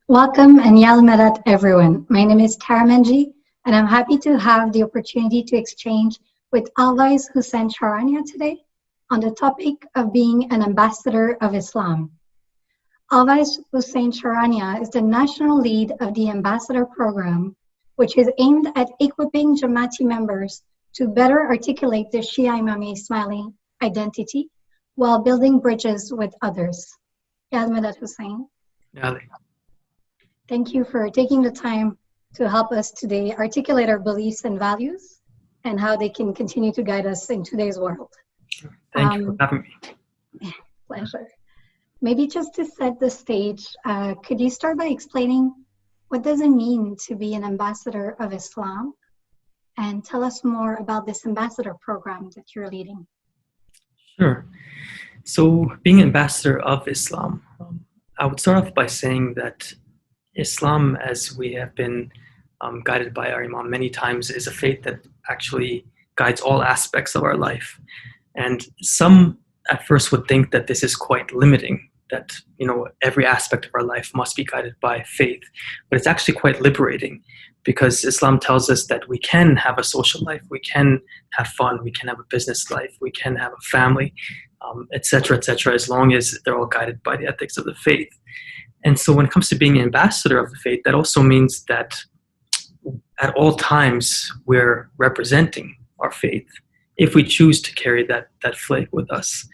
Welcome and Yalmadat everyone. My name is Tara Menji, and I'm happy to have the opportunity to exchange with Alvais Hussein Charania today on the topic of being an ambassador of Islam. Alvais Hussein Charania is the national lead of the Ambassador Program, which is aimed at equipping Jamaati members to better articulate the Shia Imami Ismaili identity while building bridges with others. Yalmadat Hussein. Thank you for taking the time to help us today articulate our beliefs and values and how they can continue to guide us in today's world. Thank you for having me. Pleasure. Maybe just to set the stage, could you start by explaining what does it mean to be an ambassador of Islam, and tell us more about this ambassador program that you're leading? Sure. So being ambassador of Islam, I would start off by saying that Islam, as we have been guided by our Imam many times, is a faith that actually guides all aspects of our life. And some at first would think that this is quite limiting, that every aspect of our life must be guided by faith. But it's actually quite liberating, because Islam tells us that we can have a social life, we can have fun, we can have a business life, we can have a family, etc., as long as they're all guided by the ethics of the faith. And so when it comes to being an ambassador of the faith, that also means that at all times we're representing our faith, if we choose to carry that flag with us.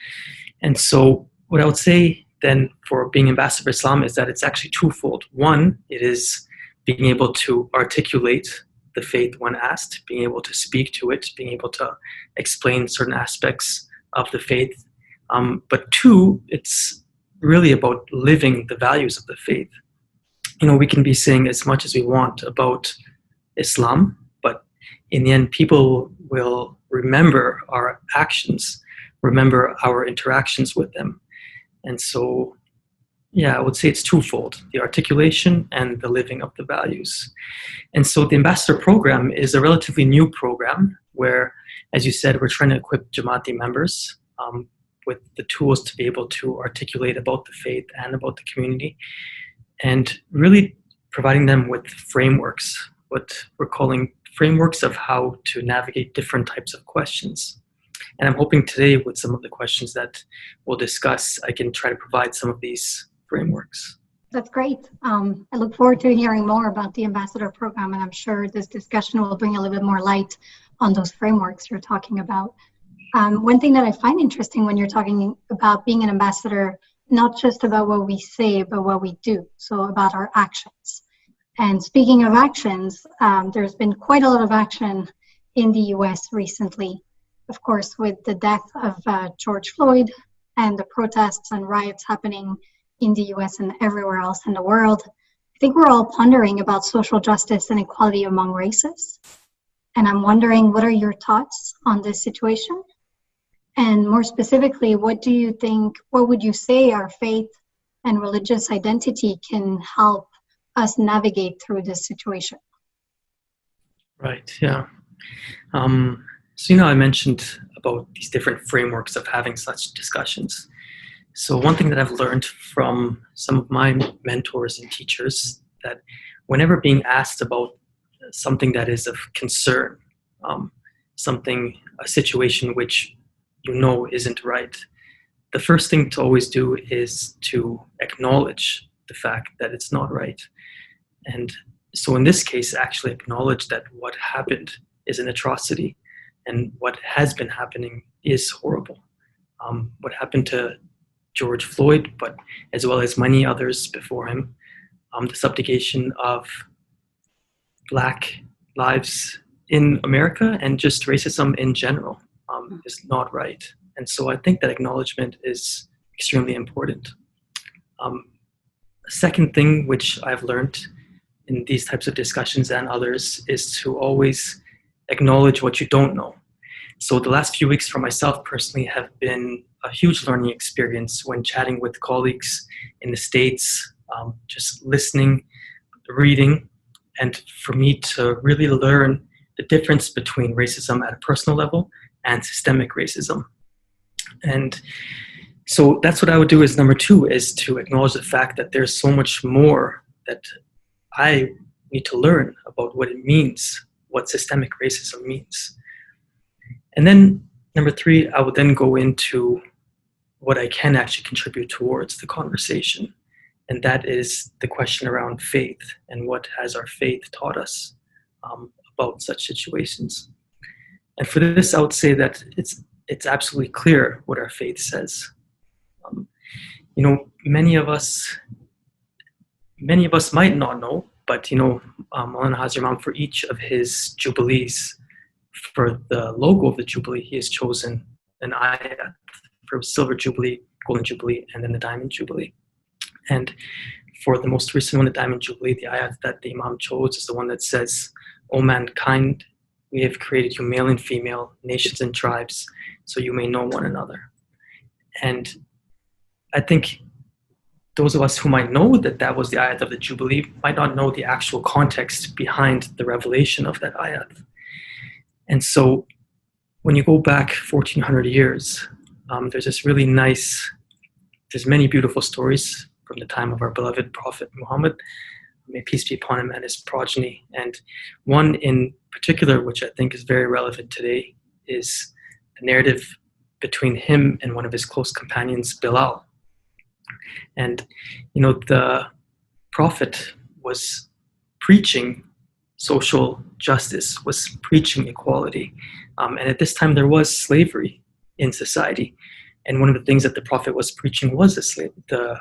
And so what I would say then for being ambassador of Islam is that it's actually twofold. One, it is being able to articulate the faith when asked, being able to speak to it, being able to explain certain aspects of the faith. But two, it's really about living the values of the faith. We can be saying as much as we want about Islam, but in the end, people will remember our actions, remember our interactions with them. And so, I would say it's twofold, the articulation and the living of the values. And so the Ambassador Program is a relatively new program where, as you said, we're trying to equip Jamaati members with the tools to be able to articulate about the faith and about the community, and really providing them with frameworks, what we're calling frameworks of how to navigate different types of questions. And I'm hoping today with some of the questions that we'll discuss, I can try to provide some of these frameworks. That's great. I look forward to hearing more about the Ambassador Program, and I'm sure this discussion will bring a little bit more light on those frameworks you're talking about. One thing that I find interesting when you're talking about being an ambassador, not just about what we say, but what we do, so about our actions. And speaking of actions, there's been quite a lot of action in the US recently, of course, with the death of George Floyd and the protests and riots happening in the US and everywhere else in the world. I think we're all pondering about social justice and equality among races. And I'm wondering, what are your thoughts on this situation? And more specifically, what would you say our faith and religious identity can help us navigate through this situation? Right, yeah. So, I mentioned about these different frameworks of having such discussions. So one thing that I've learned from some of my mentors and teachers, that whenever being asked about something that is of concern, a situation which isn't right, the first thing to always do is to acknowledge the fact that it's not right. And so in this case, actually acknowledge that what happened is an atrocity and what has been happening is horrible. What happened to George Floyd, but as well as many others before him, the subjugation of Black lives in America and just racism in general is not right. And so I think that acknowledgement is extremely important. A second thing which I've learned in these types of discussions and others is to always acknowledge what you don't know. So the last few weeks for myself personally have been a huge learning experience when chatting with colleagues in the States, just listening, reading, and for me to really learn the difference between racism at a personal level and systemic racism. And so that's what I would do as number 2, is to acknowledge the fact that there's so much more that I need to learn about what it means, what systemic racism means. And then number 3, I would then go into what I can actually contribute towards the conversation. And that is the question around faith and what has our faith taught us about such situations. And for this, I would say that it's absolutely clear what our faith says. Many of us might not know, but Maulana Hazar Imam, for each of his jubilees, for the logo of the jubilee, he has chosen an ayat for silver jubilee, golden jubilee, and then the diamond jubilee. And for the most recent one, the diamond jubilee, the ayat that the Imam chose is the one that says, "O mankind, we have created you male and female, nations and tribes, so you may know one another." And I think those of us who might know that that was the ayat of the jubilee might not know the actual context behind the revelation of that ayat. And so when you go back 1400 years, there's this really nice, there's many beautiful stories from the time of our beloved Prophet Muhammad, may peace be upon him, and his progeny. And one in particular, which I think is very relevant today, is the narrative between him and one of his close companions, Bilal. And, the Prophet was preaching social justice, was preaching equality. And at this time, there was slavery in society. And one of the things that the Prophet was preaching was the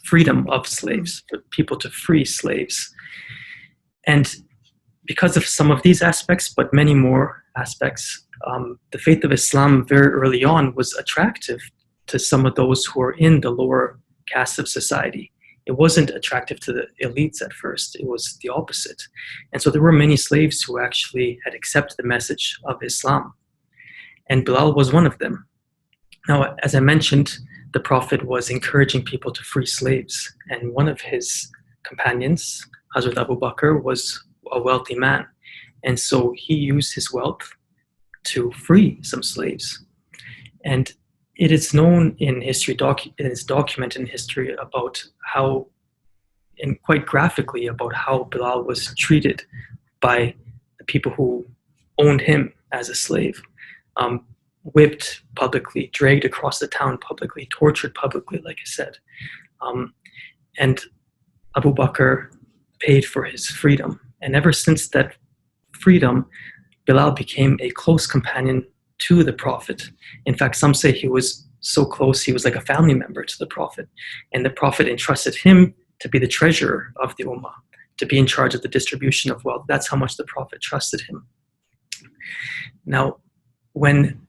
freedom of slaves, for people to free slaves. And because of some of these aspects, but many more aspects, the faith of Islam very early on was attractive to some of those who are in the lower castes of society. It wasn't attractive to the elites at first, it was the opposite. And so there were many slaves who actually had accepted the message of Islam. And Bilal was one of them. Now, as I mentioned, the Prophet was encouraging people to free slaves. And one of his companions, Hazrat Abu Bakr, was a wealthy man. And so he used his wealth to free some slaves. And it is known in history, it is documented in history about how, and quite graphically, about how Bilal was treated by the people who owned him as a slave. Whipped publicly, dragged across the town publicly, tortured publicly, like I said. And Abu Bakr paid for his freedom. And ever since that freedom, Bilal became a close companion to the Prophet. In fact, some say he was so close, he was like a family member to the Prophet. And the Prophet entrusted him to be the treasurer of the Ummah, to be in charge of the distribution of wealth. That's how much the Prophet trusted him. Now, when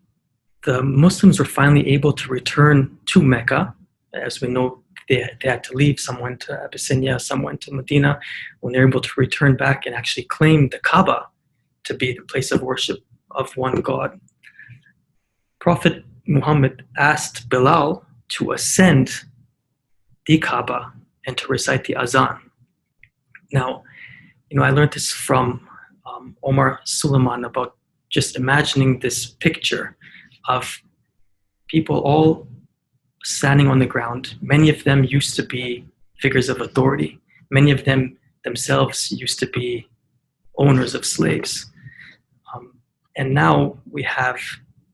the Muslims were finally able to return to Mecca, as we know, they had to leave. Some went to Abyssinia, some went to Medina. When they were able to return back and actually claim the Kaaba to be the place of worship of one God, Prophet Muhammad asked Bilal to ascend the Kaaba and to recite the Azan. Now, I learned this from Omar Suleiman about just imagining this picture of people all standing on the ground. Many of them used to be figures of authority. Many of them themselves used to be owners of slaves. And now we have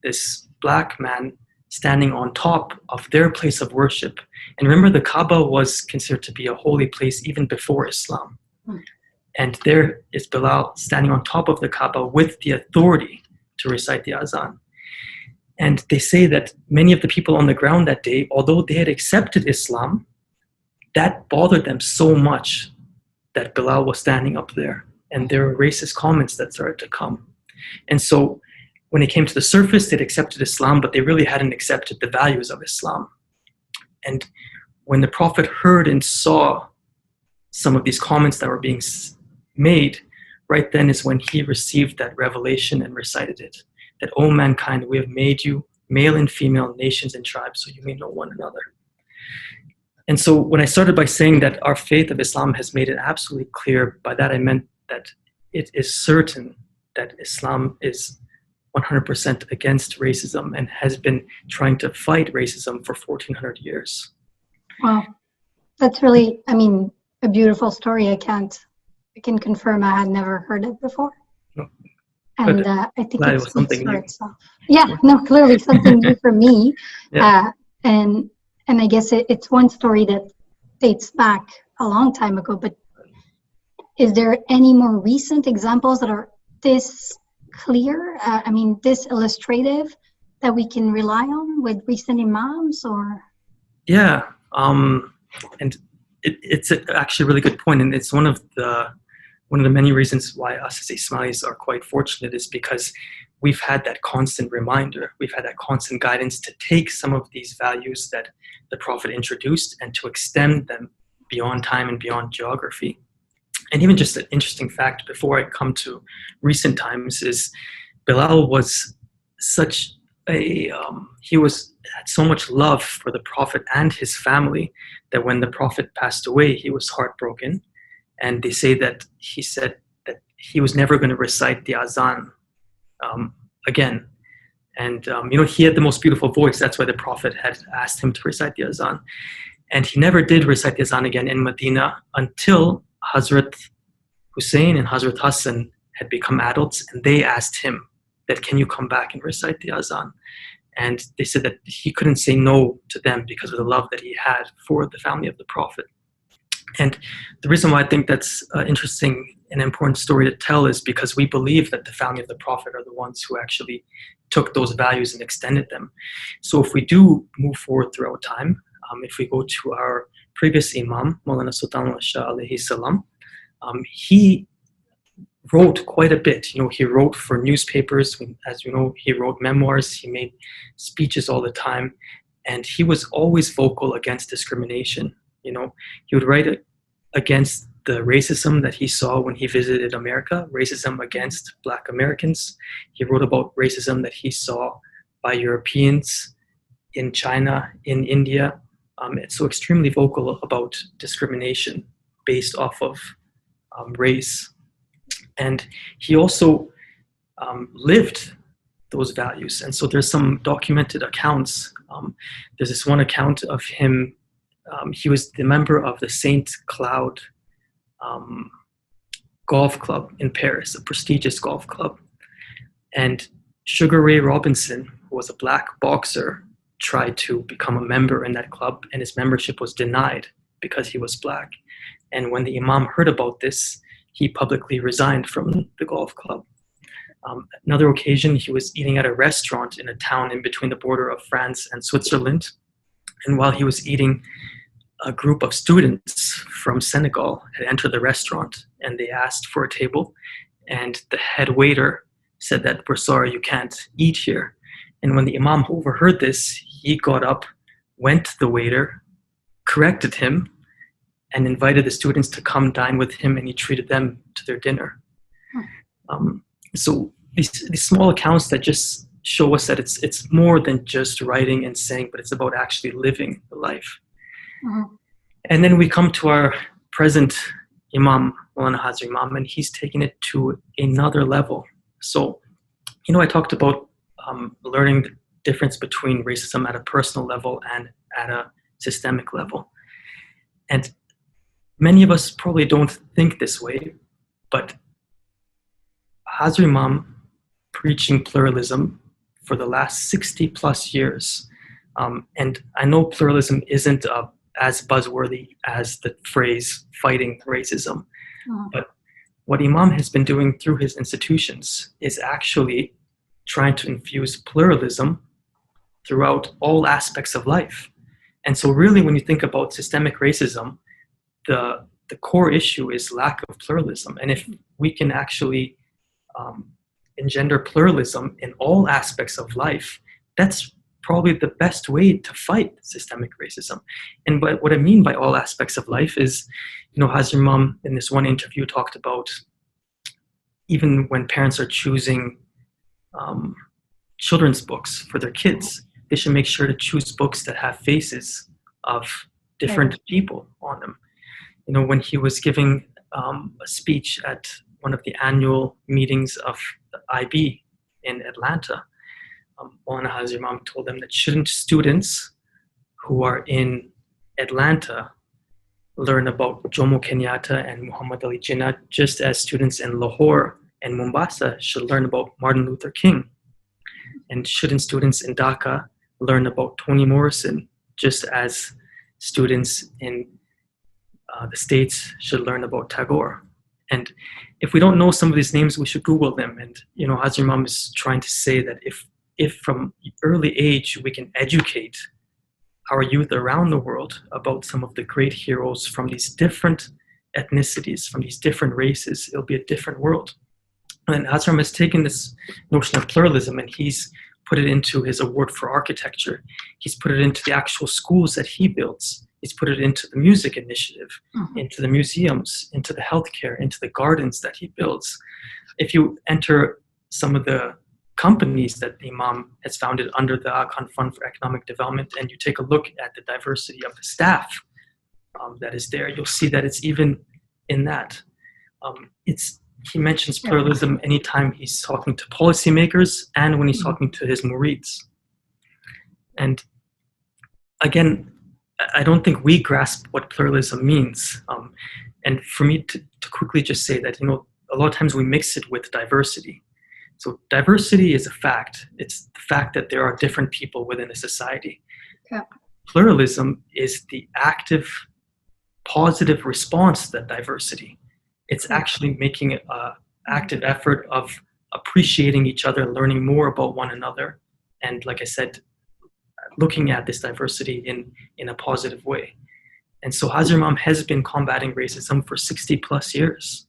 this black man standing on top of their place of worship. And remember, the Kaaba was considered to be a holy place even before Islam. And there is Bilal standing on top of the Kaaba with the authority to recite the Azan. And they say that many of the people on the ground that day, although they had accepted Islam, that bothered them so much that Bilal was standing up there. And there were racist comments that started to come. And so when it came to the surface, they'd accepted Islam, but they really hadn't accepted the values of Islam. And when the Prophet heard and saw some of these comments that were being made, right then is when he received that revelation and recited it. that, O mankind, we have made you male and female, nations and tribes, so you may know one another. And so when I started by saying that our faith of Islam has made it absolutely clear, by that I meant that it is certain that Islam is 100% against racism and has been trying to fight racism for 1400 years. Wow. That's really, I mean, a beautiful story. I can confirm I had never heard it before. No. And I think it it was speaks something for new. itself. Yeah, no, clearly something new for me. Yeah. And I guess it's one story that dates back a long time ago, but is there any more recent examples that are this clear, this illustrative, that we can rely on with recent imams? Or Yeah, and it's actually a really good point, and it's one of the many reasons why us as Ismailis are quite fortunate, is because we've had that constant reminder, we've had that constant guidance to take some of these values that the Prophet introduced and to extend them beyond time and beyond geography. And even just an interesting fact before I come to recent times is Bilal was such a, had so much love for the Prophet and his family that when the Prophet passed away, he was heartbroken. And they say that he said that he was never going to recite the azan again. And, he had the most beautiful voice. That's why the Prophet had asked him to recite the azan. And he never did recite the azan again in Medina until Hazrat Hussein and Hazrat Hassan had become adults, and they asked him that, can you come back and recite the azan? And they said that he couldn't say no to them because of the love that he had for the family of the Prophet. And the reason why I think that's interesting and important story to tell is because we believe that the family of the Prophet are the ones who actually took those values and extended them. So if we do move forward throughout time, if we go to our previous Imam, Maulana Sultan al-Shah alayhi salam, he wrote quite a bit. He wrote for newspapers. As you know, he wrote memoirs. He made speeches all the time. And he was always vocal against discrimination. He would write against the racism that he saw when he visited America, racism against Black Americans. He wrote about racism that he saw by Europeans in China, in India. So extremely vocal about discrimination based off of race. And he also lived those values. And so there's some documented accounts. There's this one account of him. He was the member of the St. Cloud golf club in Paris, a prestigious golf club. And Sugar Ray Robinson, who was a Black boxer, tried to become a member in that club, and his membership was denied because he was Black. And when the Imam heard about this, he publicly resigned from the golf club. Another occasion, he was eating at a restaurant in a town in between the border of France and Switzerland. And while he was eating, a group of students from Senegal had entered the restaurant, and they asked for a table. And the head waiter said that, we're sorry, you can't eat here. And when the Imam overheard this, he got up, went to the waiter, corrected him, and invited the students to come dine with him, and he treated them to their dinner. So these small accounts that just show us that it's more than just writing and saying, but it's about actually living the life. Mm-hmm. And then we come to our present Imam, Maulana Hazri Imam, and he's taken it to another level. So, I talked about learning the difference between racism at a personal level and at a systemic level. And many of us probably don't think this way, but Hazri Imam preaching pluralism for the last 60 plus years. And I know pluralism isn't as buzzworthy as the phrase fighting racism, but what Imam has been doing through his institutions is actually trying to infuse pluralism throughout all aspects of life. And so really when you think about systemic racism, the core issue is lack of pluralism. And if we can actually engender pluralism in all aspects of life, that's probably the best way to fight systemic racism. And what I mean by all aspects of life is, Hazri Imam in this one interview talked about even when parents are choosing children's books for their kids, they should make sure to choose books that have faces of different people on them. When he was giving a speech at one of the annual meetings of the IB in Atlanta, Maulana Hazir Imam told them that shouldn't students who are in Atlanta learn about Jomo Kenyatta and Muhammad Ali Jinnah, just as students in Lahore and Mombasa should learn about Martin Luther King? And shouldn't students in Dhaka learn about Toni Morrison, just as students in the States should learn about Tagore? And if we don't know some of these names, we should Google them. And, Hazir Imam is trying to say that if from early age we can educate our youth around the world about some of the great heroes from these different ethnicities, from these different races, it'll be a different world. And Hazir Imam has taken this notion of pluralism and he's put it into his award for architecture. He's put it into the actual schools that he builds. He's put it into the music initiative, into the museums, into the healthcare, into the gardens that he builds. If you enter some of the companies that the Imam has founded under the Aga Fund for Economic Development, and you take a look at the diversity of the staff that is there, you'll see that it's even in that. He mentions pluralism anytime he's talking to policymakers and when he's talking to his murids. And again, I don't think we grasp what pluralism means. And for me to quickly just say that, a lot of times we mix it with diversity. So diversity is a fact. It's the fact that there are different people within a society. Yeah. Pluralism is the active, positive response to that diversity. It's actually making an active effort of appreciating each other, learning more about one another, and like I said, looking at this diversity in a positive way. And so Hazir Imam has been combating racism for 60 plus years.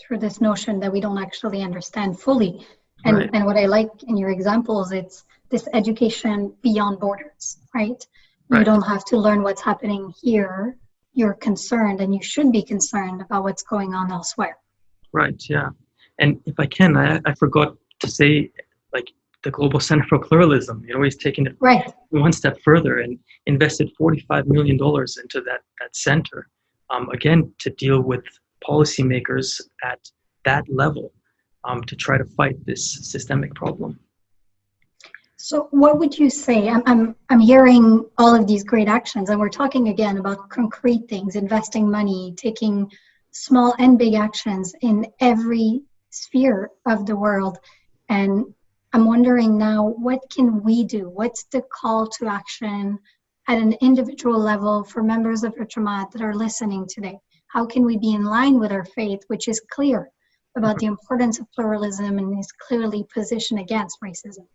Through this notion that we don't actually understand fully. And what I like in your examples, it's this education beyond borders, right? You don't have to learn what's happening here. You're concerned and you should be concerned about what's going on elsewhere. Right, yeah. And if I can, I forgot to say, the Global Center for Pluralism, he's taken it one step further and invested $45 million into that center, again, to deal with policymakers at that level, to try to fight this systemic problem. So what would you say? I'm hearing all of these great actions, and we're talking again about concrete things, investing money, taking small and big actions in every sphere of the world. And I'm wondering now, what can we do? What's the call to action at an individual level for members of our Jamaat that are listening today? How can we be in line with our faith, which is clear about the importance of pluralism and is clearly positioned against racism?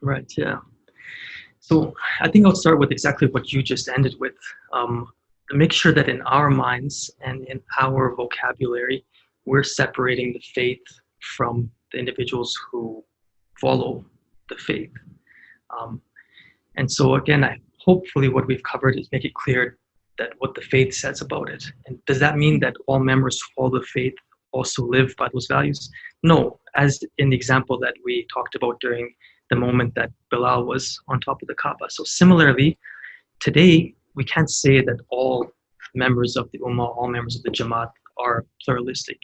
Right, yeah. So I think I'll start with exactly what you just ended with. Make sure that in our minds and in our vocabulary, we're separating the faith from the individuals who follow the faith. And so again, hopefully what we've covered is make it clear that what the faith says about it. And does that mean that all members who follow the faith also live by those values? No, as in the example that we talked about during the moment that Bilal was on top of the Kaaba. So similarly, today, we can't say that all members of the Ummah, all members of the Jamaat are pluralistic.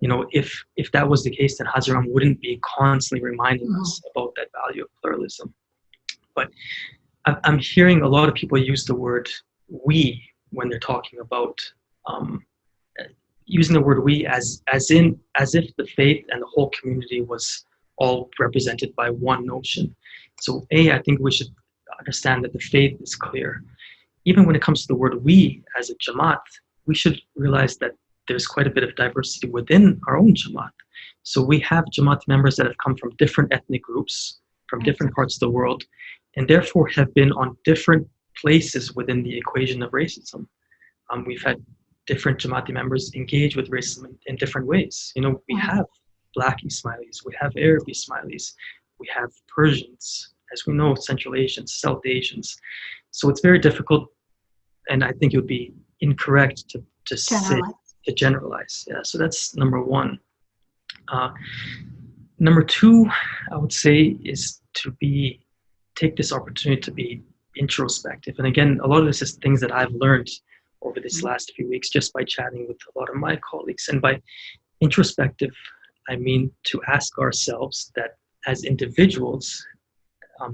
If that was the case, then Hazir Imam wouldn't be constantly reminding us about that value of pluralism. But I'm hearing a lot of people use the word we when they're talking about using the word we as if the faith and the whole community was all represented by one notion. So I think we should understand that the faith is clear. Even when it comes to the word we as a Jamaat, we should realize that there's quite a bit of diversity within our own Jamaat. So we have Jamaat members that have come from different ethnic groups, from different parts of the world, and therefore have been on different places within the equation of racism. We've had different Jamaati members engage with racism in different ways. We have Black Ismailis, we have Arab Ismailis, we have Persians, as we know, Central Asians, South Asians. So it's very difficult, and I think it would be incorrect to generalize. Yeah, so that's number one. Number two, I would say, is to take this opportunity to be introspective. And again, a lot of this is things that I've learned over this last few weeks just by chatting with a lot of my colleagues. And by introspective, I mean to ask ourselves that as individuals,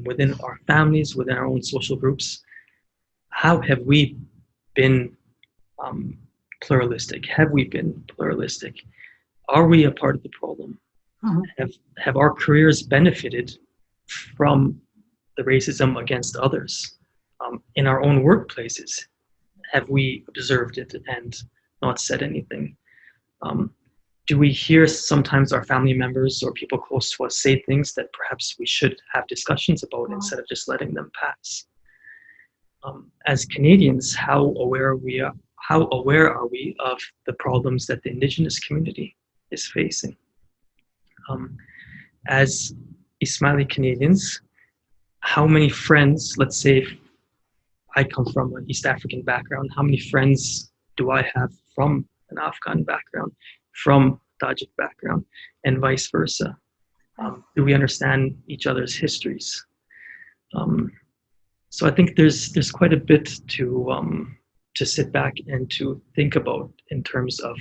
within our families, within our own social groups, how have we been pluralistic? Have we been pluralistic? Are we a part of the problem? Have our careers benefited from the racism against others? In our own workplaces, have we observed it and not said anything? Do we hear sometimes our family members or people close to us say things that perhaps we should have discussions about instead of just letting them pass? As Canadians, how aware are we of the problems that the Indigenous community is facing? As Ismaili Canadians, how many friends, let's say if I come from an East African background, how many friends do I have from an Afghan background, from Tajik background, and vice versa? Do we understand each other's histories? So I think there's quite a bit to sit back and to think about in terms of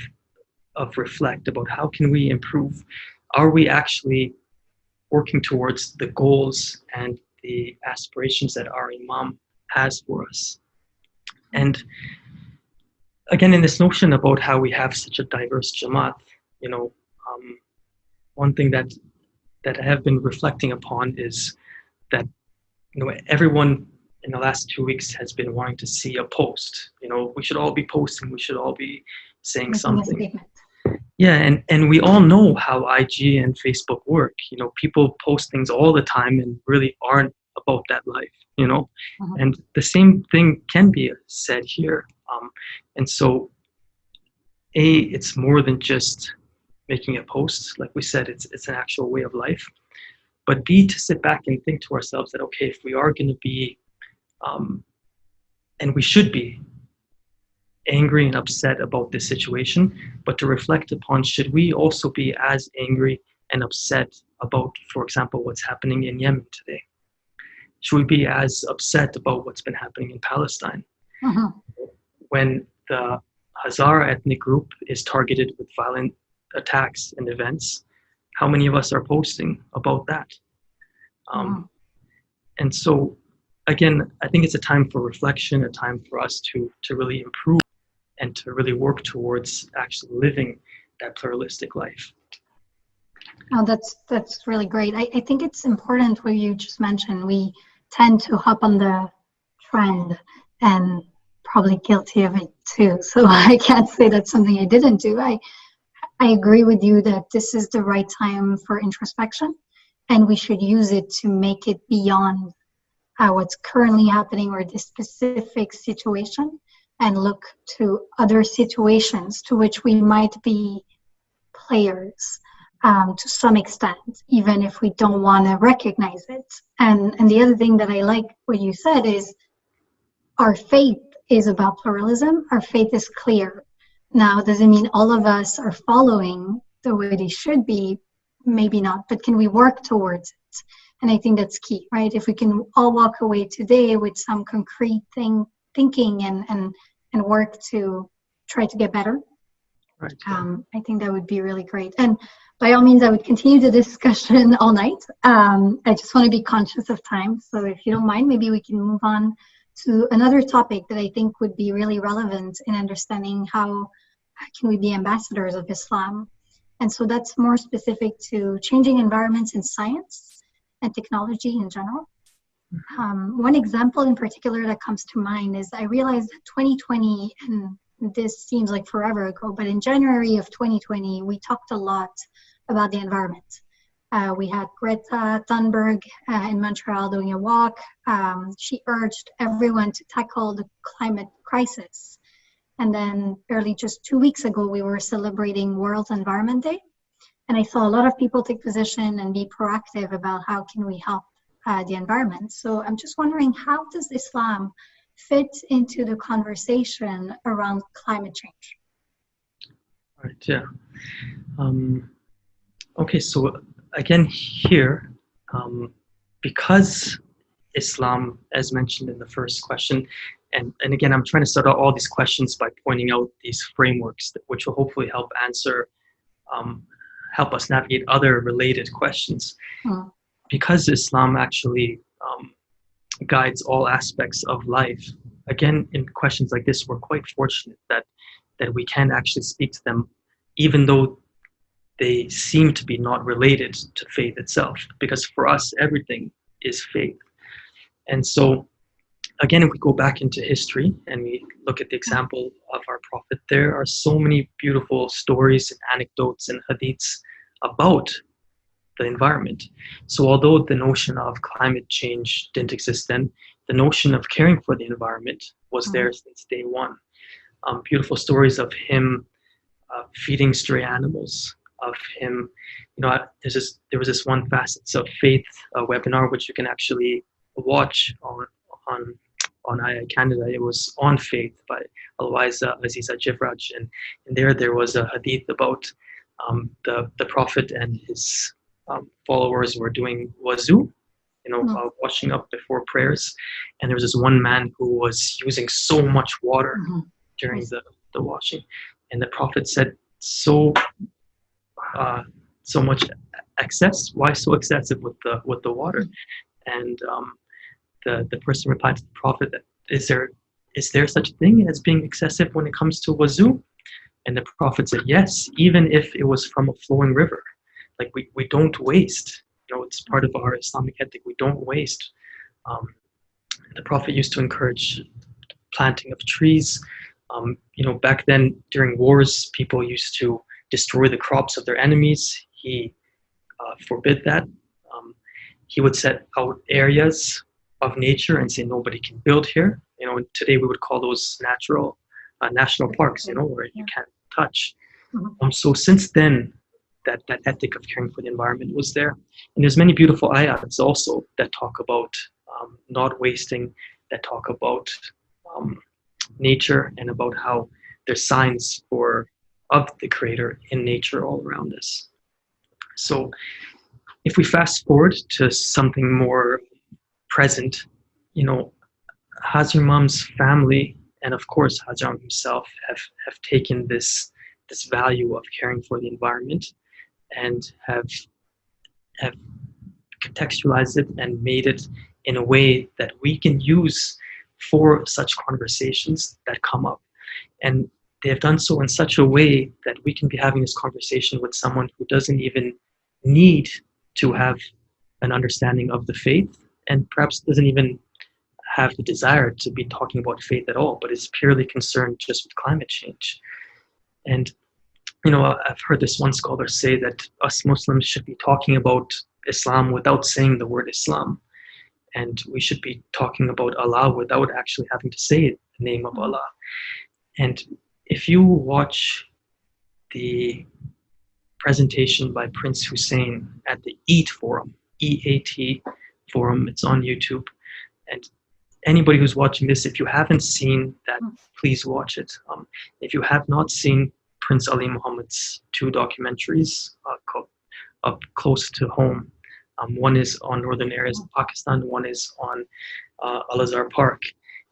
reflect about how can we improve? Are we actually working towards the goals and the aspirations that our Imam has for us? And again, in this notion about how we have such a diverse Jamaat, one thing that I have been reflecting upon is that everyone in the last 2 weeks has been wanting to see a post. We should all be posting. We should all be saying something. Yeah, and we all know how IG and Facebook work. People post things all the time and really aren't about that life. And the same thing can be said here. And so, it's more than just making a post. Like we said, it's an actual way of life. But B, to sit back and think to ourselves that, okay, if we are going to be, and we should be, angry and upset about this situation, but to reflect upon, should we also be as angry and upset about, for example, what's happening in Yemen today? Should we be as upset about what's been happening in Palestine? When the Hazara ethnic group is targeted with violent attacks and events, how many of us are posting about that? And so, again, I think it's a time for reflection, a time for us to really improve and to really work towards actually living that pluralistic life. Oh, that's really great. I think it's important what you just mentioned. We tend to hop on the trend, and probably guilty of it too. So I can't say that's something I didn't do. I agree with you that this is the right time for introspection, and we should use it to make it beyond what's currently happening or this specific situation, and look to other situations to which we might be players to some extent, even if we don't want to recognize it. And the other thing that I like what you said is our faith is about pluralism. Our faith is clear. Now, does it mean all of us are following the way they should be? Maybe not, but can we work towards it? And I think that's key, right? If we can all walk away today with some concrete thinking and work to try to get better, right. I think that would be really great. And by all means, I would continue the discussion all night. I just want to be conscious of time. So if you don't mind, maybe we can move on to another topic that I think would be really relevant in understanding how can we be ambassadors of Islam. And so that's more specific to changing environments in science and technology in general. One example in particular that comes to mind is I realized that 2020, and this seems like forever ago, but in January of 2020, we talked a lot about the environment. We had Greta Thunberg in Montreal doing a walk. She urged everyone to tackle the climate crisis. And then barely just 2 weeks ago, we were celebrating World Environment Day. And I saw a lot of people take position and be proactive about how can we help the environment. So I'm just wondering, how does Islam fit into the conversation around climate change? Right, yeah. Okay, so again here, because Islam, as mentioned in the first question, and again, I'm trying to start out all these questions by pointing out these frameworks which will hopefully help help us navigate other related questions. Mm. Because Islam actually guides all aspects of life, again, in questions like this, we're quite fortunate that we can actually speak to them, even though they seem to be not related to faith itself, because for us, everything is faith. And so, again, if we go back into history and we look at the example of our prophet, there are so many beautiful stories and anecdotes and hadiths about the environment. So although the notion of climate change didn't exist then, the notion of caring for the environment was there since day one. Beautiful stories of him feeding stray animals, of him, there was this one Facets of Faith webinar which you can actually watch on II Canada. It was on faith by Alwiza Aziza Jivraj, and there was a hadith about the Prophet and his followers were doing wuzu, washing up before prayers, and there was this one man who was using so much water during the washing, and the Prophet said, so much excess, why so excessive with the water? And the person replied to the Prophet that is there such a thing as being excessive when it comes to wuzu? And the Prophet said, yes, even if it was from a flowing river. Like we don't waste. It's part of our Islamic ethic. We don't waste. The Prophet used to encourage planting of trees. Back then during wars, people used to destroy the crops of their enemies. He forbid that. He would set out areas of nature and say nobody can build here. Today we would call those national parks, where you can't touch. So since then, that ethic of caring for the environment was there. And there's many beautiful ayats also that talk about not wasting, that talk about nature and about how there's signs of the Creator in nature all around us. So if we fast forward to something more present, Hazrat Imam's family and of course Hazrat himself have taken this value of caring for the environment and have contextualized it and made it in a way that we can use for such conversations that come up. And they have done so in such a way that we can be having this conversation with someone who doesn't even need to have an understanding of the faith, and perhaps doesn't even have the desire to be talking about faith at all, but is purely concerned just with climate change. And I've heard this one scholar say that us Muslims should be talking about Islam without saying the word Islam. And we should be talking about Allah without actually having to say the name of Allah. And if you watch the presentation by Prince Hussein at the EAT Forum, EAT Forum, it's on YouTube. And anybody who's watching this, if you haven't seen that, please watch it. If you have not seen Prince Ali Muhammad's 2 documentaries called Up Close to Home. One is on northern areas of Pakistan, one is on Al-Azhar Park.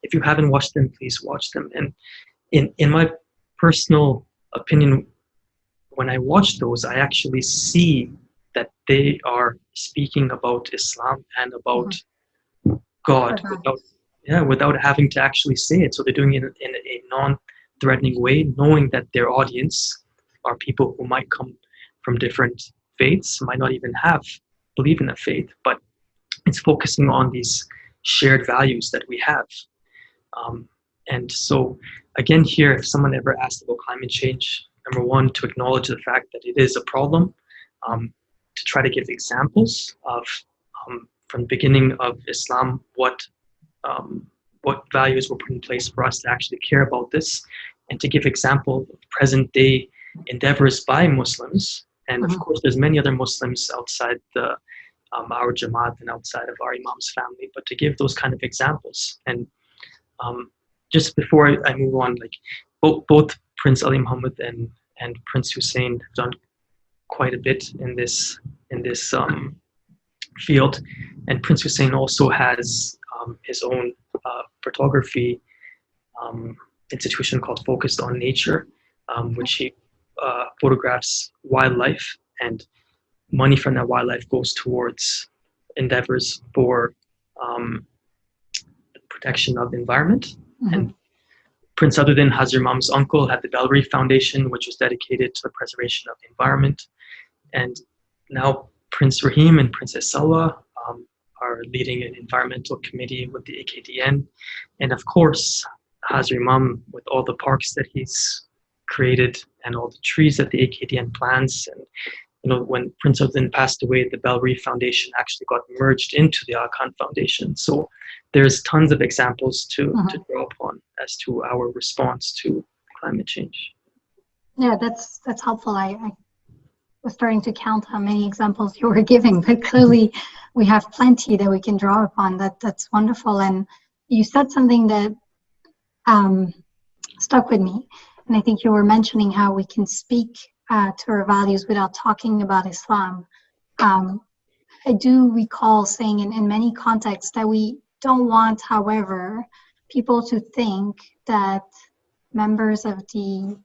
If you haven't watched them, please watch them. And in my personal opinion, when I watch those, I actually see that they are speaking about Islam and about God without having to actually say it. So they're doing it in a non-threatening way, knowing that their audience are people who might come from different faiths, might not even believe in a faith, but it's focusing on these shared values that we have. And so again here, if someone ever asked about climate change, number one, to acknowledge the fact that it is a problem, to try to give examples of from the beginning of Islam what values were put in place for us to actually care about this, and to give example of present day endeavors by Muslims. And of course there's many other Muslims outside our Jamaat and outside of our Imam's family, but to give those kind of examples. And just before I move on, like both Prince Ali Muhammad and Prince Hussein have done quite a bit in this in this field. And Prince Hussein also has his own photography institution called Focused on Nature, which he photographs wildlife, and money from that wildlife goes towards endeavors for the protection of the environment. Mm-hmm. And Prince Sadruddin, Hazar Imam's uncle, had the Belri Foundation, which was dedicated to the preservation of the environment. And now Prince Rahim and Princess Salwa are leading an environmental committee with the AKDN. And of course, Hazar Imam, with all the parks that he's created and all the trees that the AKDN plants. And when Prince Sadruddin passed away, the Belri Foundation actually got merged into the Aga Khan Foundation. So there's tons of examples to draw upon as to our response to climate change. Yeah, that's helpful. I was starting to count how many examples you were giving, but clearly we have plenty that we can draw upon. That's wonderful. And you said something that stuck with me. And I think you were mentioning how we can speak to our values without talking about Islam. I do recall saying in many contexts that we don't want, however, people to think that members of the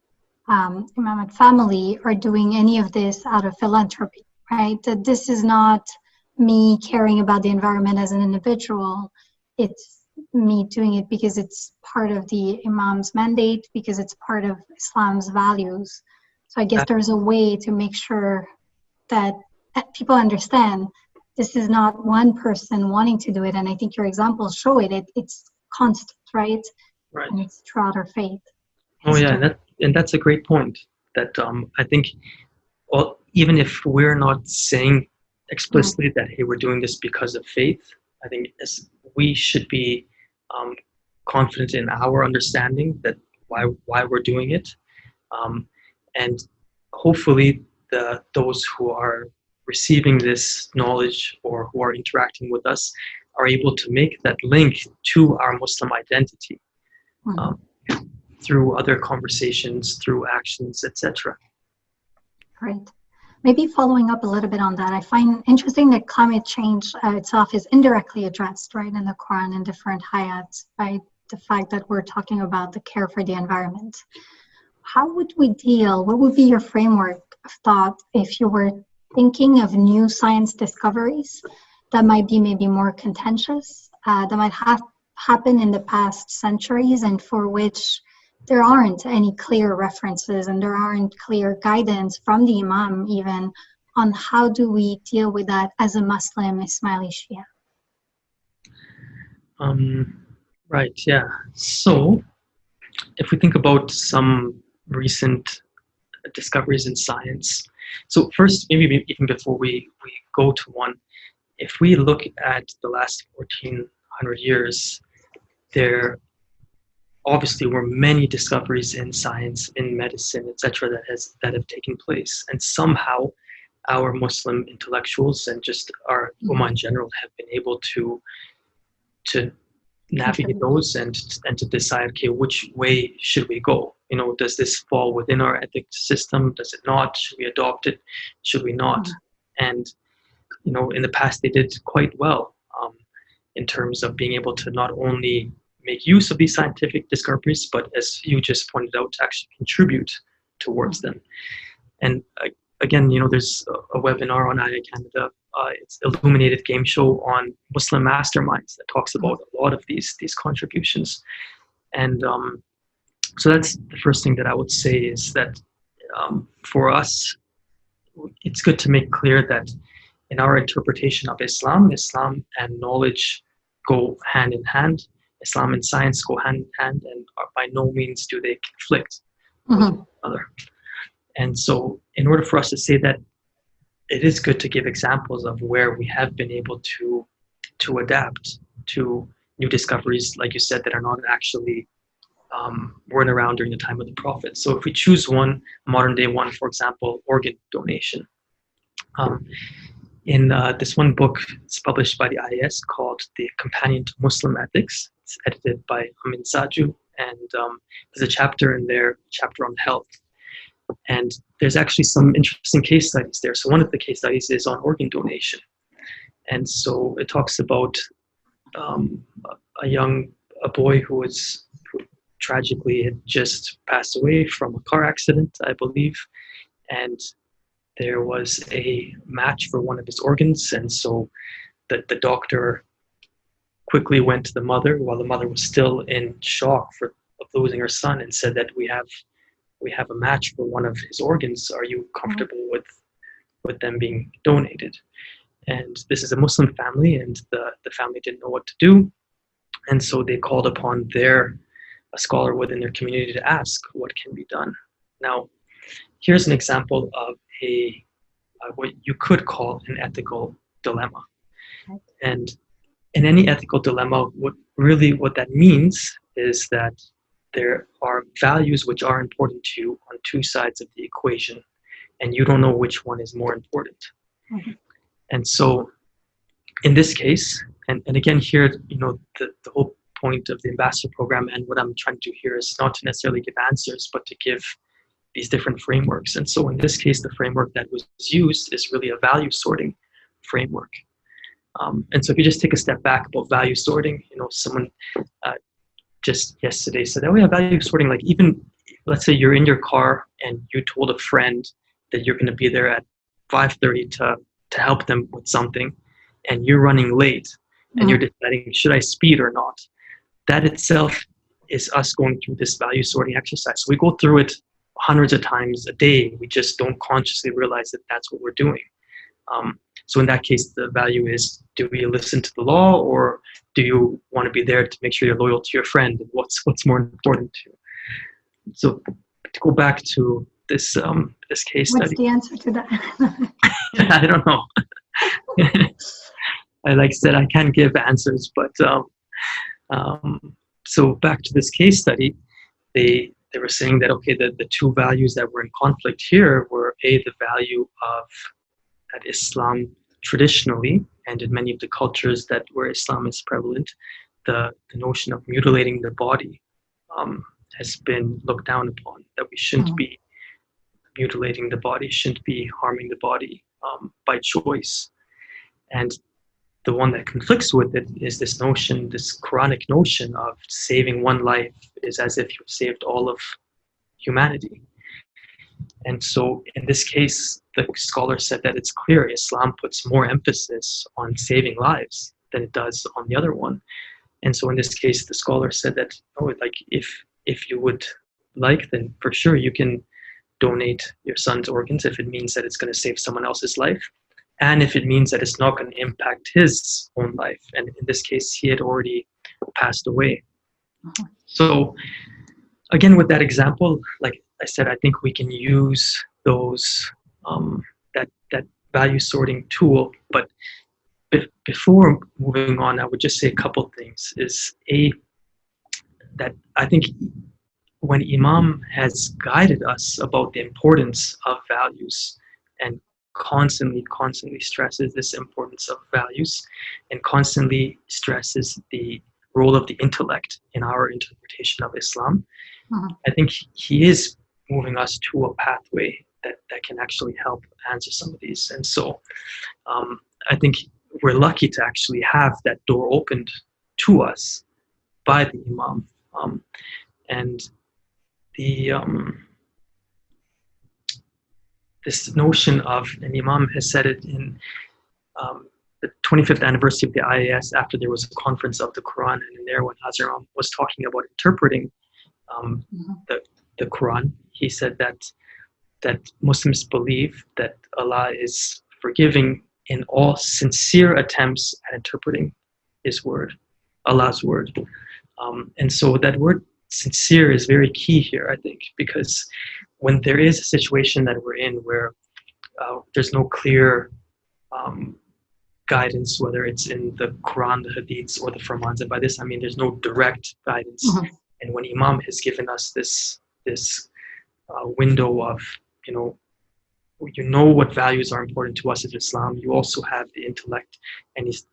Imamate family are doing any of this out of philanthropy, right? That this is not me caring about the environment as an individual. It's me doing it because it's part of the Imam's mandate, because it's part of Islam's values. So I guess there's a way to make sure that people understand this is not one person wanting to do it. And I think your examples show it. It's constant, right? Right. And it's throughout our faith. Oh, yeah. And that's a great point. That I think, even if we're not saying explicitly that, hey, we're doing this because of faith, I think we should be confident in our understanding that why we're doing it. And hopefully those who are receiving this knowledge or who are interacting with us are able to make that link to our Muslim identity through other conversations, through actions, etc. Great. Maybe following up a little bit on that, I find interesting that climate change itself is indirectly addressed, right, in the Quran and different ayats by the fact that we're talking about the care for the environment. How would we deal? What would be your framework of thought if you were thinking of new science discoveries that might be maybe more contentious, that might have happened in the past centuries and for which there aren't any clear references and there aren't clear guidance from the Imam even on how do we deal with that as a Muslim Ismaili Shia? Right, yeah. So if we think about some recent discoveries in science, so first, maybe even before we go to one, if we look at the last 1400 years, there obviously were many discoveries in science, in medicine, etc., that have taken place, and somehow our Muslim intellectuals and just our Ummah in general have been able to navigate those and to decide, okay, which way should we go? Does this fall within our ethics system? Does it not? Should we adopt it? Should we not? And in the past they did quite well in terms of being able to not only make use of these scientific discoveries, but as you just pointed out, to actually contribute towards them. And again, there's a webinar on IA Canada. It's Illuminated Game Show on Muslim masterminds that talks about a lot of these contributions. And so that's the first thing that I would say is that for us, it's good to make clear that in our interpretation of Islam and knowledge go hand in hand. Islam and science go hand in hand, and by no means do they conflict with one another. And so in order for us to say that, it is good to give examples of where we have been able to adapt to new discoveries, like you said, that are not actually weren't around during the time of the Prophet. So if we choose one, modern day one, for example, organ donation. In this one book, it's published by the IAS called The Companion to Muslim Ethics. It's edited by Amin Saju, and there's a chapter in there, chapter on health. And there's actually some interesting case studies there. So one of the case studies is on organ donation. And so it talks about a boy who tragically had just passed away from a car accident, I believe. And there was a match for one of his organs. And so the doctor quickly went to the mother while the mother was still in shock of losing her son, and said that we have a match for one of his organs. Are you comfortable with them being donated? And this is a Muslim family, and the family didn't know what to do. And so they called upon a scholar within their community to ask what can be done. Now, here's an example of what you could call an ethical dilemma. And in any ethical dilemma, what that means is that there are values which are important to you on two sides of the equation, and you don't know which one is more important. Mm-hmm. And so in this case, and again here, the whole point of the ambassador program and what I'm trying to do here is not to necessarily give answers, but to give these different frameworks. And so in this case, the framework that was used is really a value sorting framework. And so if you just take a step back about value sorting, someone just yesterday said, oh yeah, value sorting, like even, let's say you're in your car and you told a friend that you're going to be there at 5:30 to help them with something, and you're running late, and you're deciding, should I speed or not? That itself is us going through this value sorting exercise. So we go through it hundreds of times a day. We just don't consciously realize that that's what we're doing. So in that case, the value is, do we listen to the law, or do you want to be there to make sure you're loyal to your friend? And what's more important to you? So to go back to this case study. What's the answer to that? I don't know. Like I said, I can't give answers, but so back to this case study, they were saying that, okay, the two values that were in conflict here were the value of that Islam traditionally, and in many of the cultures where Islam is prevalent, the notion of mutilating the body has been looked down upon, that we shouldn't be mutilating the body, shouldn't be harming the body by choice. And the one that conflicts with it is this notion, this Quranic notion of saving one life is as if you've saved all of humanity. And so in this case, the scholar said that it's clear Islam puts more emphasis on saving lives than it does on the other one. And so in this case, the scholar said that, if you would like, then for sure you can donate your son's organs if it means that it's going to save someone else's life, and if it means that it's not going to impact his own life. And in this case, he had already passed away. So again, with that example, like I said, I think we can use those that value sorting tool. But before moving on, I would just say a couple things. That I think when Imam has guided us about the importance of values, and constantly stresses this importance of values, and constantly stresses the role of the intellect in our interpretation of Islam, I think he is moving us to a pathway that can actually help answer some of these. And so I think we're lucky to actually have that door opened to us by the Imam. And the this notion of, and Imam has said it in the 25th anniversary of the IAS, after there was a conference of the Quran, and in there when Hazrat Imam was talking about interpreting the Quran, he said that Muslims believe that Allah is forgiving in all sincere attempts at interpreting His word, Allah's word. And so that word sincere is very key here, I think, because when there is a situation that we're in where there's no clear guidance, whether it's in the Quran, the Hadiths, or the Furmans, and by this I mean there's no direct guidance. And when Imam has given us this window of, you know what values are important to us as Islam, you also have the intellect, and he's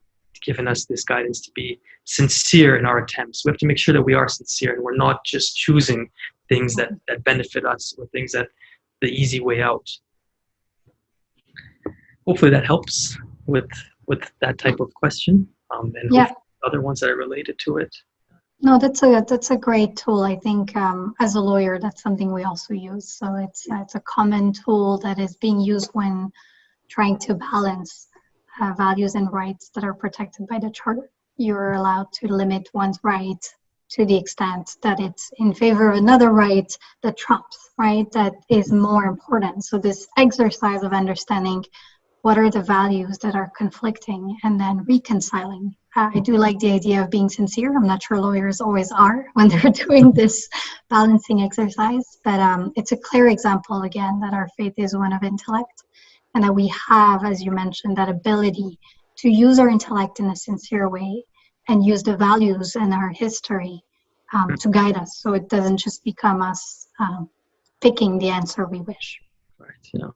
given us this guidance to be sincere in our attempts. We have to make sure that we are sincere and we're not just choosing things that benefit us, or things that the easy way out. Hopefully that helps with that type of question, and Yeah. other ones that are related to it. No, that's a great tool. I think as a lawyer, that's something we also use. So it's a common tool that is being used when trying to balance values and rights that are protected by the Charter. You're allowed to limit one's right to the extent that it's in favor of another right that trumps, right? That is more important. So this exercise of understanding what are the values that are conflicting and then reconciling. I do like the idea of being sincere. I'm not sure lawyers always are when they're doing this balancing exercise, but it's a clear example, again, that our faith is one of intellect, and that we have, as you mentioned, that ability to use our intellect in a sincere way and use the values and our history to guide us, so it doesn't just become us picking the answer we wish. Right, yeah.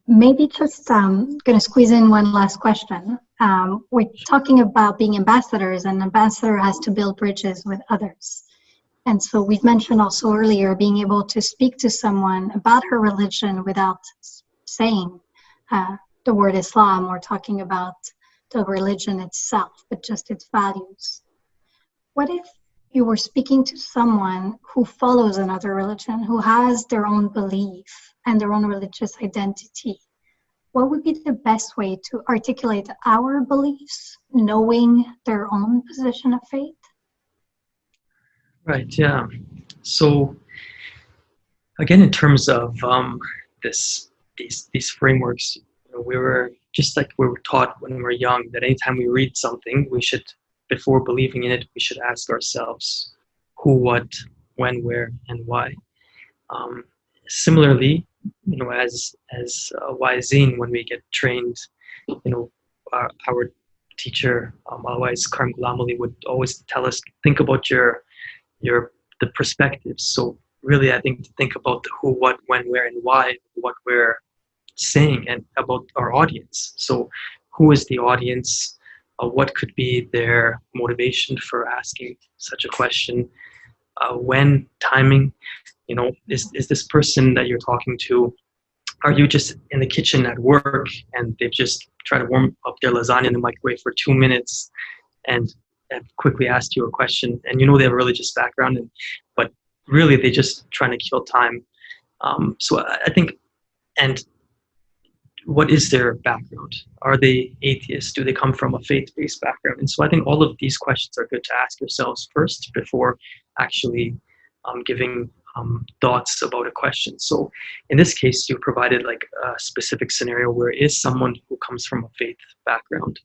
Maybe just going to squeeze in one last question. We're talking about being ambassadors, and an ambassador has to build bridges with others. And so we've mentioned also earlier being able to speak to someone about her religion without saying the word Islam or talking about the religion itself, but just its values. What if you were speaking to someone who follows another religion, who has their own belief and their own religious identity? What would be the best way to articulate our beliefs, knowing their own position of faith? Right, yeah. So again, in terms of these frameworks, we were just like we were taught when we were young that anytime we read something, we should, before believing in it, we should ask ourselves who, what, when, where, and why. Similarly, as Wazin, when we get trained, our teacher, otherwise Karim Ghulam Ali, would always tell us, think about the perspectives. So really, I think to think about the who, what, when, where, and why, what we're saying, and about our audience. So who is the audience? What could be their motivation for asking such a question? When, timing, is this person that you're talking to, are you just in the kitchen at work and they've just tried to warm up their lasagna in the microwave for 2 minutes and have quickly asked you a question, and they have a religious background, but really they're just trying to kill time. So I think, and what is their background? Are they atheists? Do they come from a faith-based background? And so I think all of these questions are good to ask yourselves first before actually giving thoughts about a question. So in this case, you provided like a specific scenario where it is someone who comes from a faith background.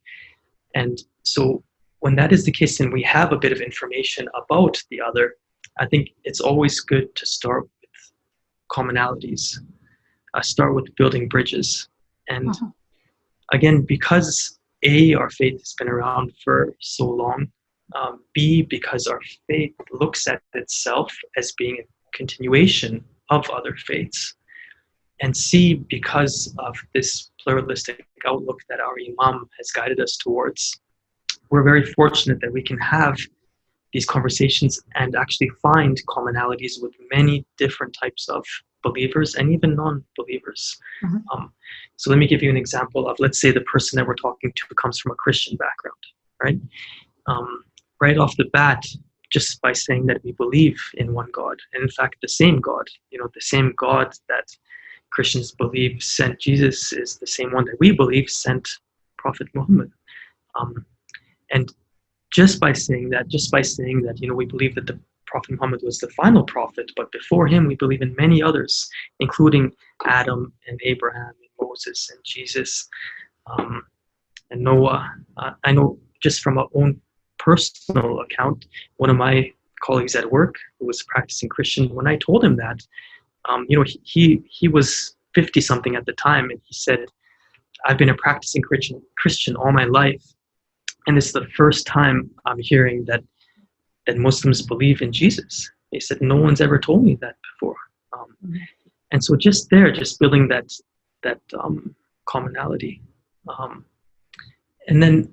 And so when that is the case and we have a bit of information about the other, I think it's always good to start with commonalities, start with building bridges. And again, because A, our faith has been around for so long, B, because our faith looks at itself as being a continuation of other faiths, and C, because of this pluralistic outlook that our Imam has guided us towards, we're very fortunate that we can have these conversations and actually find commonalities with many different types of believers and even non-believers. So let me give you an example of, let's say the person that we're talking to comes from a Christian background, right? Right off the bat, just by saying that we believe in one God, and in fact the same God, the same God that Christians believe sent Jesus is the same one that we believe sent Prophet Muhammad. And just by saying that, we believe that the Prophet Muhammad was the final prophet, but before him we believe in many others, including Adam and Abraham and Moses and Jesus and Noah. I know just from our own personal account, one of my colleagues at work who was a practicing Christian, when I told him that, he was 50 something at the time, and he said, I've been a practicing Christian all my life, and it's the first time I'm hearing that Muslims believe in Jesus. He said, no one's ever told me that before. And so just building that commonality. And then,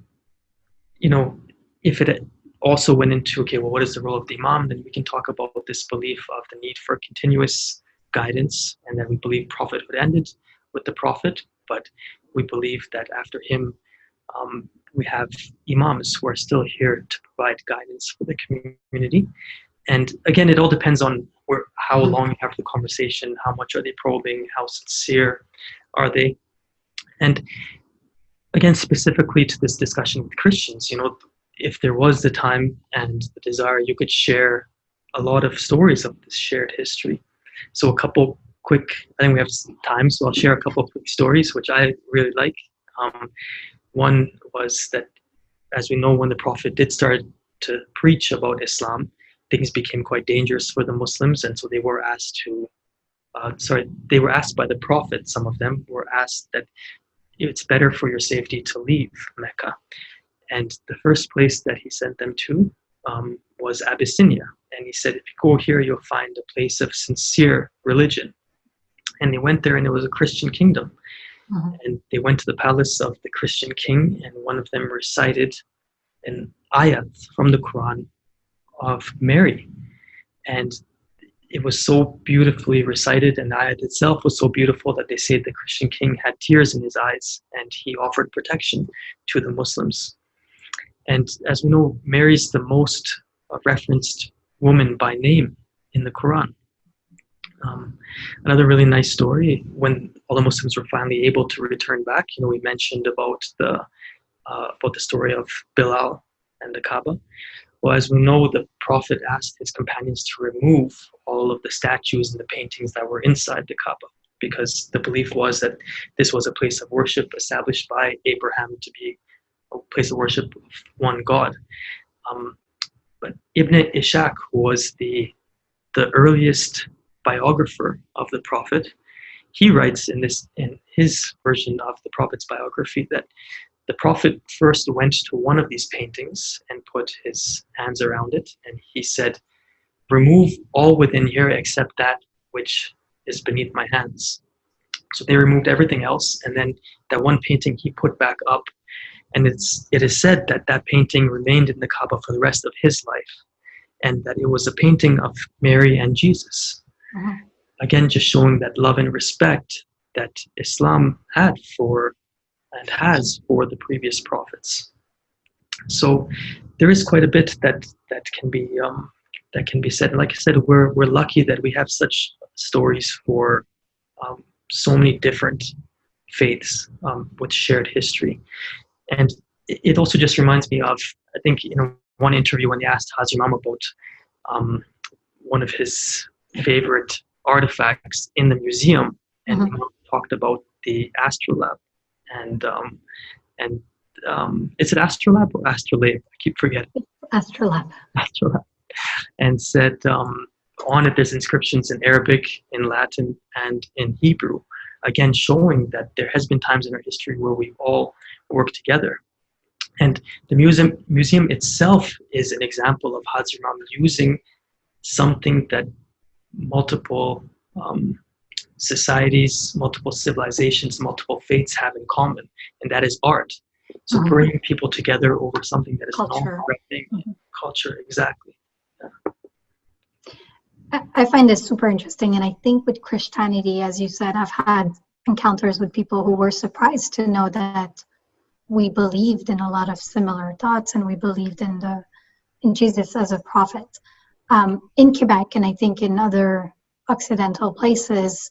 if it also went into, okay, well, what is the role of the Imam? Then we can talk about this belief of the need for continuous guidance, and that we believe prophethood ended with the prophet, but we believe that after him, we have imams who are still here to provide guidance for the community. And again, it all depends on how long you have the conversation, how much are they probing, how sincere are they. And again, specifically to this discussion with Christians, if there was the time and the desire, you could share a lot of stories of this shared history. So a couple quick, I think we have some time, so I'll share a couple of quick stories, which I really like. One was that, as we know, when the Prophet did start to preach about Islam, things became quite dangerous for the Muslims, and so they were asked by the Prophet, some of them were asked that it's better for your safety to leave Mecca. And the first place that he sent them to was Abyssinia. And he said, if you go here, you'll find a place of sincere religion. And they went there, and it was a Christian kingdom. And they went to the palace of the Christian king, and one of them recited an ayat from the Quran of Mary. And it was so beautifully recited, and the ayat itself was so beautiful that they say the Christian king had tears in his eyes, and he offered protection to the Muslims. And as we know, Mary's the most referenced woman by name in the Quran. Another really nice story, when all the Muslims were finally able to return back, we mentioned about the story of Bilal and the Kaaba. Well, as we know, the Prophet asked his companions to remove all of the statues and the paintings that were inside the Kaaba, because the belief was that this was a place of worship established by Abraham to be a place of worship of one God. But Ibn Ishaq, who was the earliest biographer of the Prophet, he writes in his version of the Prophet's biography that the Prophet first went to one of these paintings and put his hands around it, and he said, remove all within here except that which is beneath my hands. So they removed everything else, and then that one painting he put back up, and it is said that that painting remained in the Kaaba for the rest of his life, and that it was a painting of Mary and Jesus. Again, just showing that love and respect that Islam had for and has for the previous prophets. So there is quite a bit that can be said. And like I said, we're lucky that we have such stories for so many different faiths with shared history. And it also just reminds me of, I think, one interview when they asked Hazrat Imam about one of his favorite artifacts in the museum, and Imam talked about the astrolabe. And is it astrolabe or astrolabe? I keep forgetting. Astrolabe. Astrolabe. And said on it there's inscriptions in Arabic, in Latin, and in Hebrew, again showing that there has been times in our history where we all work together. And the museum itself is an example of Hazrat Imam using something that multiple societies, multiple civilizations, multiple faiths have in common, and that is art. So bringing people together over something that is non-threatening. Culture, exactly. Yeah. I find this super interesting, and I think with Christianity, as you said, I've had encounters with people who were surprised to know that we believed in a lot of similar thoughts, and we believed in Jesus as a prophet. In Quebec, and I think in other Occidental places,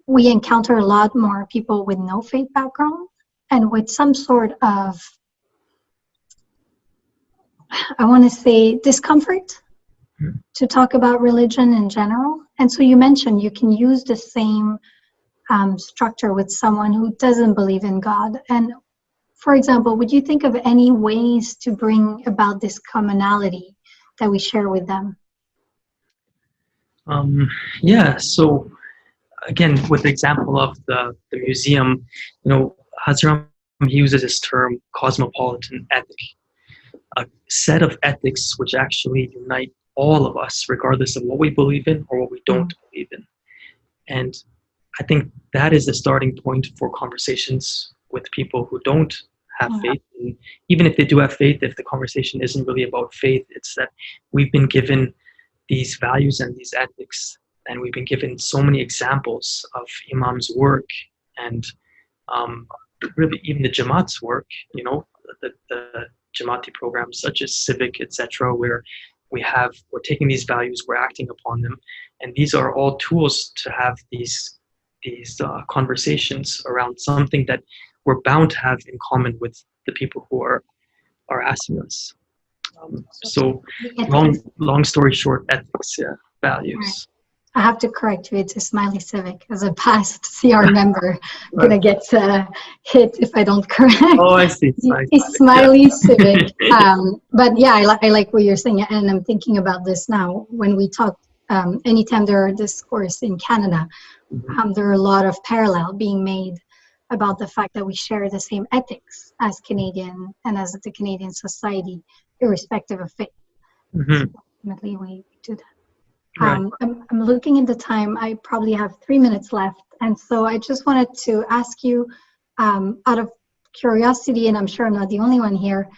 we encounter a lot more people with no faith background and with some sort of, I want to say, discomfort to talk about religion in general. And so you mentioned you can use the same structure with someone who doesn't believe in God. And for example, would you think of any ways to bring about this commonality that we share with them? Yeah, so again, with the example of the museum, Hazrat he uses this term cosmopolitan ethic, a set of ethics which actually unite all of us, regardless of what we believe in or what we don't believe in. And I think that is the starting point for conversations with people who don't have faith. And even if they do have faith, if the conversation isn't really about faith, it's that we've been given these values and these ethics and we've been given so many examples of Imam's work and really even the Jamaat's work, the Jamaati programs such as Civic, etc., where we're taking these values, we're acting upon them, and these are all tools to have these conversations around something that we're bound to have in common with the people who are asking us. So long story short, ethics, values. I have to correct you. It's a Smiley Civic. As a past CR member, I'm gonna get hit if I don't correct. Oh, I see. Smiley Civic. But yeah, I like what you're saying, and I'm thinking about this now. When we talk, anytime there are discourse in Canada, there are a lot of parallel being made about the fact that we share the same ethics as Canadian and as the Canadian society, irrespective of faith. So ultimately, we do that. Right. I'm looking at the time. I probably have 3 minutes left. And so I just wanted to ask you, out of curiosity, and I'm sure I'm not the only one here,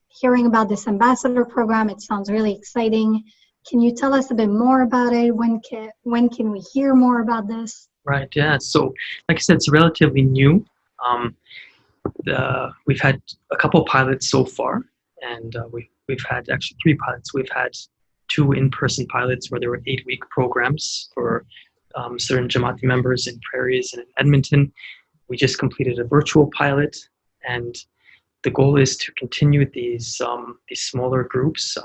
hearing about this ambassador program, it sounds really exciting. Can you tell us a bit more about it? When can we hear more about this? Right, yeah. So like I said, it's relatively new. We've had a couple pilots so far, and we've had actually 3 pilots. We've had 2 in-person pilots where there were 8-week programs for certain Jamaati members in Prairies and in Edmonton. We just completed a virtual pilot, and the goal is to continue these smaller groups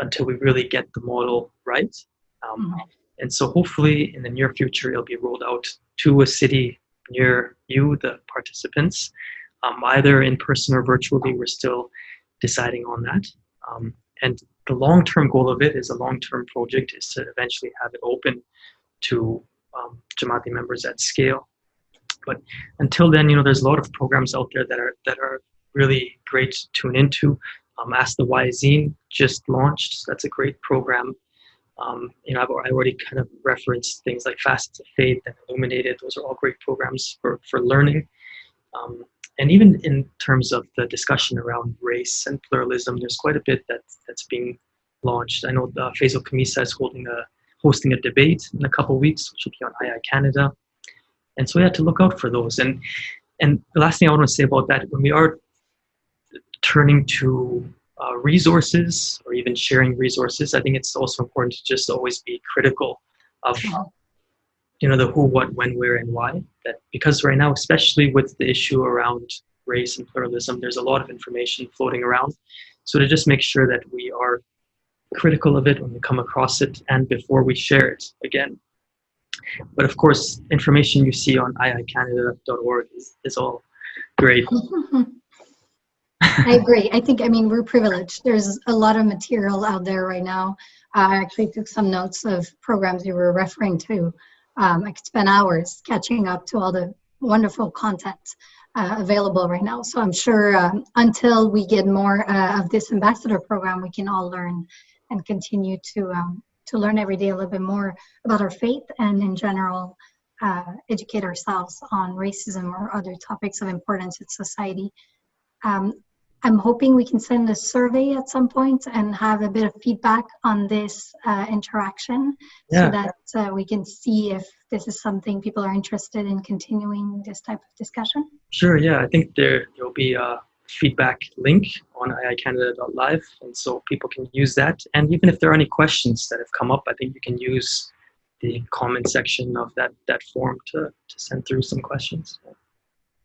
until we really get the model right. And so hopefully in the near future, it'll be rolled out to a city near you, the participants, either in person or virtually. We're still deciding on that. And the long-term goal of it is a long-term project is to eventually have it open to Jamaati members at scale. But until then, there's a lot of programs out there that are really great to tune into. Ask the Wazine just launched. So that's a great program. I've already kind of referenced things like Facets of Faith and Illuminated. Those are all great programs for learning. And even in terms of the discussion around race and pluralism, there's quite a bit that's being launched. I know Faisal Kamisa is hosting a debate in a couple of weeks, which will be on II Canada. And so we have to look out for those. And the last thing I want to say about that, when we are turning to resources or even sharing resources, I think it's also important to just always be critical of the who, what, when, where, and why. That because right now, especially with the issue around race and pluralism, there's a lot of information floating around. So to just make sure that we are critical of it when we come across it and before we share it again. But of course, information you see on iicanada.org is all great. I agree. I mean, we're privileged. There's a lot of material out there right now. I actually took some notes of programs you were referring to. I could spend hours catching up to all the wonderful content available right now. So I'm sure until we get more of this ambassador program, we can all learn and continue to learn every day a little bit more about our faith and in general educate ourselves on racism or other topics of importance in society. I'm hoping we can send a survey at some point and have a bit of feedback on this interaction so that we can see if this is something people are interested in continuing this type of discussion. Sure, yeah. I think there'll be a feedback link on iicanada.live, and so people can use that. And even if there are any questions that have come up, I think you can use the comment section of that form to send through some questions.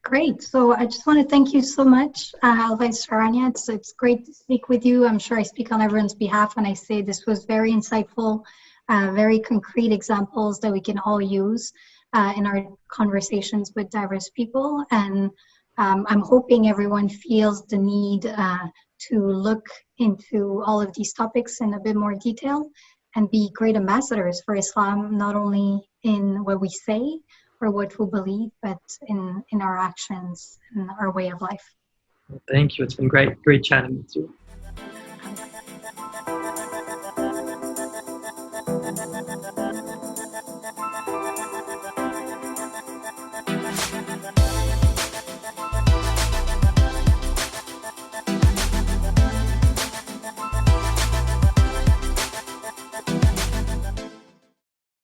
Great. So I just want to thank you so much, Alvise Charania. It's great to speak with you. I'm sure I speak on everyone's behalf when I say this was very insightful, very concrete examples that we can all use in our conversations with diverse people. And I'm hoping everyone feels the need to look into all of these topics in a bit more detail and be great ambassadors for Islam, not only in what we say, or what we believe, but in our actions and our way of life. Thank you. It's been great chatting with you.